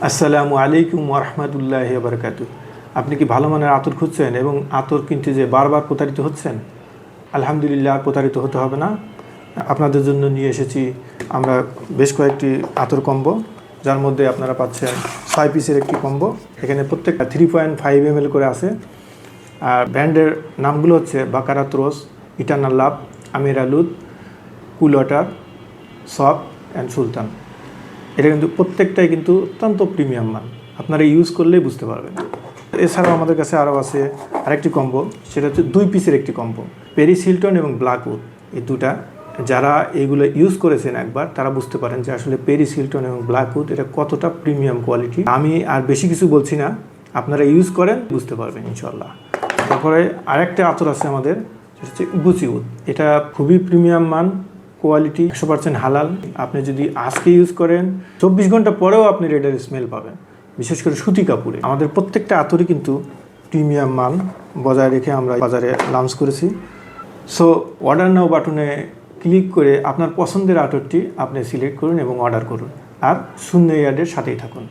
আসসালামু আলাইকুম ওরহমতুল্লাহি বারকাতু। আপনি কি ভালো মানের আতর খুঁজছেন এবং আতর কিনতে যে বারবার প্রতারিত হচ্ছেন? আলহামদুলিল্লাহ, আর প্রতারিত হতে হবে না। আপনাদের জন্য নিয়ে এসেছি আমরা বেশ কয়েকটি আতর কম্বো, যার মধ্যে আপনারা পাচ্ছেন 6 পিসের একটি কম্বো। এখানে প্রত্যেকটা 3.5 ml করে আছে। আর ব্র্যান্ডের নামগুলো হচ্ছে বাকারাত রোজ, ইটারনাল লাভ, আমির আলুদ, কুল ওয়াটার, সফট অ্যান্ড সুলতান। এটা কিন্তু প্রত্যেকটাই কিন্তু অত্যন্ত প্রিমিয়াম মান, আপনারা ইউজ করলেই বুঝতে পারবেন। এছাড়াও আমাদের কাছে আরও আছে আরেকটি কম্বো, সেটা হচ্ছে 2 পিসের একটি কম্বো, পেরিস হিলটন এবং ব্ল্যাকউড। এই দুটা যারা এগুলো ইউজ করেছেন একবার, তারা বুঝতে পারেন যে আসলে পেরিস হিলটন এবং ব্ল্যাকউড এটা কতটা প্রিমিয়াম কোয়ালিটি। আমি আর বেশি কিছু বলছি না, আপনারা ইউজ করেন বুঝতে পারবেন ইনশাল্লাহ। তারপরে আরেকটা আতর আছে আমাদের, সেটা হচ্ছে গুচি উড। এটা খুবই প্রিমিয়াম মান, কোয়ালিটি 100% হালাল। আপনি যদি আজকে ইউজ করেন 24 ঘন্টা পরেও আপনি রেডের স্মেল পাবেন, বিশেষ করে সুতি কাপড়ে। আমাদের প্রত্যেকটা আতরই কিন্তু প্রিমিয়াম মান বজায় রেখে আমরা বাজারে লঞ্চ করেছি। সো অর্ডার নাও বাটনে ক্লিক করে আপনার পছন্দের আতরটি আপনি সিলেক্ট করুন এবং অর্ডার করুন, আর শূন্য ইয়ার্ডের সাথেই থাকুন।